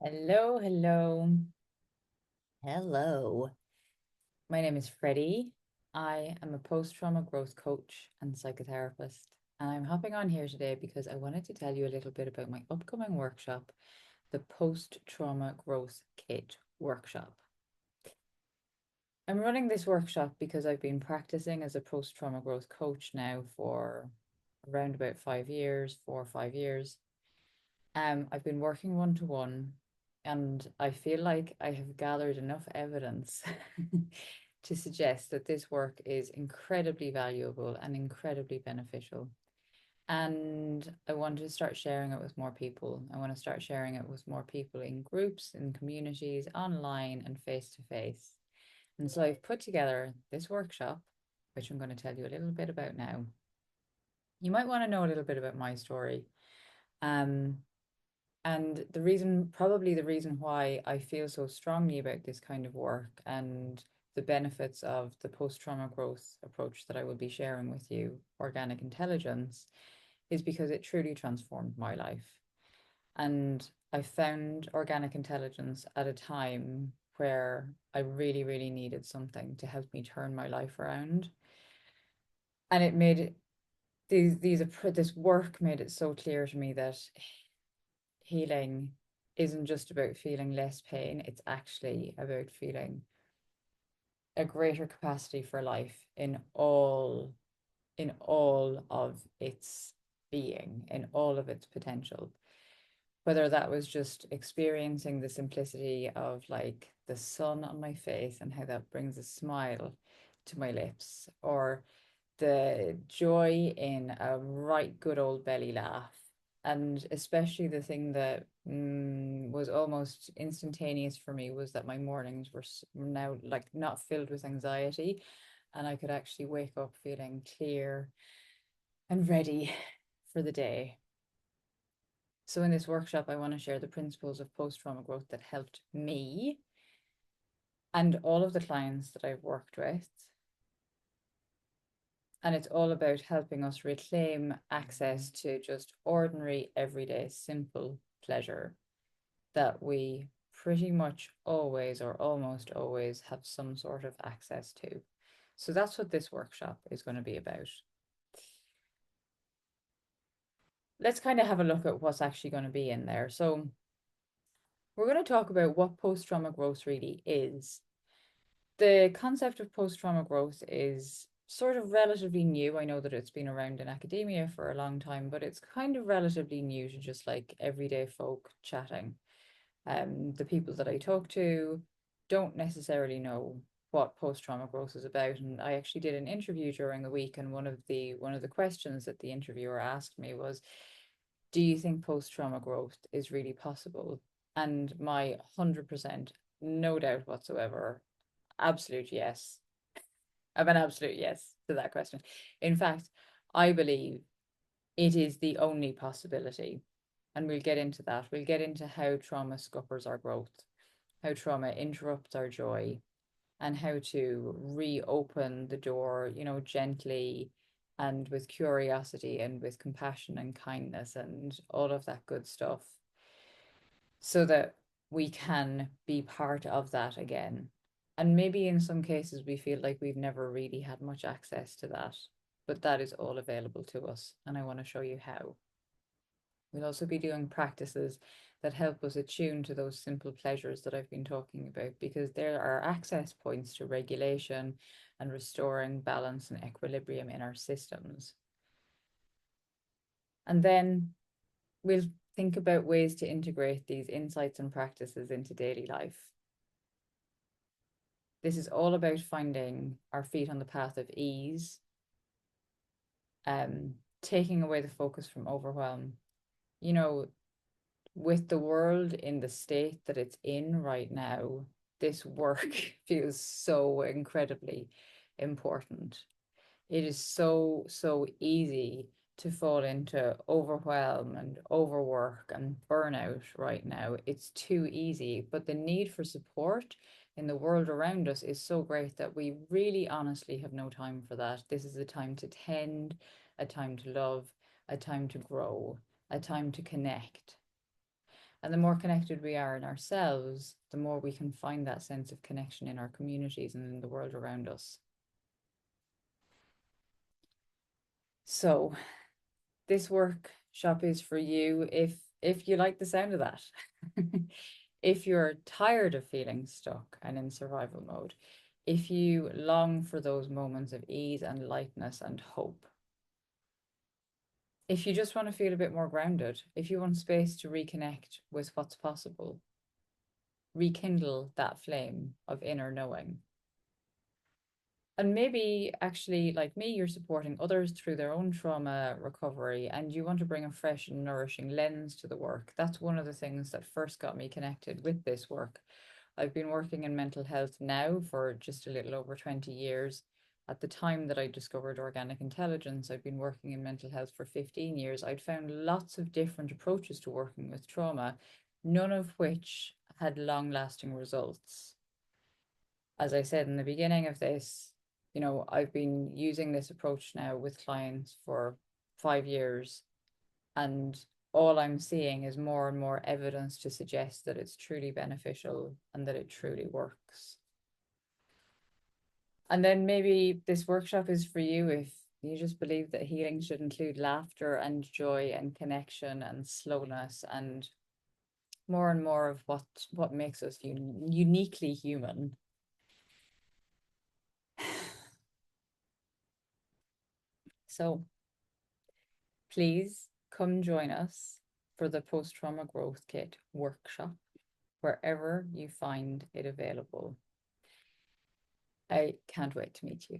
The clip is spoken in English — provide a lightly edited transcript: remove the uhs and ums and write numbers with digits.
Hello, hello. Hello. My name is Freddie. I am a post-trauma growth coach and psychotherapist, and I'm hopping on here today because I wanted to tell you a little bit about my upcoming workshop, the Post-Trauma Growth Kit workshop. I'm running this workshop because I've been practicing as a post-trauma growth coach now for around about 5 years, 4 or 5 years. I've been working one-to-one, and I feel like I have gathered enough evidence to suggest that this work is incredibly valuable and incredibly beneficial. And I want to start sharing it with more people. I want to start sharing it with more people in groups, in communities, online, and face to face. And so I've put together this workshop, which I'm going to tell you a little bit about now. You might want to know a little bit about my story. Um, And probably the reason why I feel so strongly about this kind of work and the benefits of the post-trauma growth approach that I will be sharing with you, organic intelligence, is because it truly transformed my life. And I found organic intelligence at a time where I really, really needed something to help me turn my life around. And it made this work made it so clear to me that healing isn't just about feeling less pain, it's actually about feeling a greater capacity for life in all of its being, in all of its potential. Whether that was just experiencing the simplicity of like the sun on my face and how that brings a smile to my lips, or the joy in a right good old belly laugh. And especially the thing that was almost instantaneous for me was that my mornings were now like not filled with anxiety, and I could actually wake up feeling clear and ready for the day. So in this workshop, I want to share the principles of post-trauma growth that helped me and all of the clients that I've worked with. And it's all about helping us reclaim access to just ordinary, everyday, simple pleasure that we pretty much always or almost always have some sort of access to. So that's what this workshop is going to be about. Let's kind of have a look at what's actually going to be in there. So we're going to talk about what post-trauma growth really is. The concept of post-trauma growth is sort of relatively new. I know that it's been around in academia for a long time, but it's kind of relatively new to just like everyday folk chatting. The people that I talk to don't necessarily know what post-trauma growth is about. And I actually did an interview during the week, and one of the questions that the interviewer asked me was, "Do you think post-trauma growth is really possible?" And my 100%, no doubt whatsoever, absolute yes. I'm an absolute yes to that question. In fact, I believe it is the only possibility. And we'll get into that. We'll get into how trauma scuppers our growth, how trauma interrupts our joy, and how to reopen the door, gently and with curiosity and with compassion and kindness and all of that good stuff so that we can be part of that again. And maybe in some cases, we feel like we've never really had much access to that, but that is all available to us. And I want to show you how. We'll also be doing practices that help us attune to those simple pleasures that I've been talking about, because there are access points to regulation and restoring balance and equilibrium in our systems. And then we'll think about ways to integrate these insights and practices into daily life. This is all about finding our feet on the path of ease, taking away the focus from overwhelm. You know, with the world in the state that it's in right now, this work feels so incredibly important. It is so, so easy to fall into overwhelm and overwork and burnout right now. It's too easy, but the need for support in the world around us is so great that we really honestly have no time for that. This is a time to tend, a time to love, a time to grow, a time to connect, And the more connected we are in ourselves, the more we can find that sense of connection in our communities and in the world around us. So this workshop is for you if you like the sound of that. If you're tired of feeling stuck and in survival mode, if you long for those moments of ease and lightness and hope, if you just want to feel a bit more grounded, if you want space to reconnect with what's possible, rekindle that flame of inner knowing. And maybe actually, like me, you're supporting others through their own trauma recovery and you want to bring a fresh and nourishing lens to the work. That's one of the things that first got me connected with this work. I've been working in mental health now for just a little over 20 years. At the time that I discovered organic intelligence, I'd been working in mental health for 15 years. I'd found lots of different approaches to working with trauma, none of which had long-lasting results. As I said in the beginning of this, I've been using this approach now with clients for 5 years, and all I'm seeing is more and more evidence to suggest that it's truly beneficial and that it truly works. And then maybe this workshop is for you if you just believe that healing should include laughter and joy and connection and slowness and more of what makes us uniquely human. So please come join us for the Post-Trauma Growth Kit workshop wherever you find it available. I can't wait to meet you.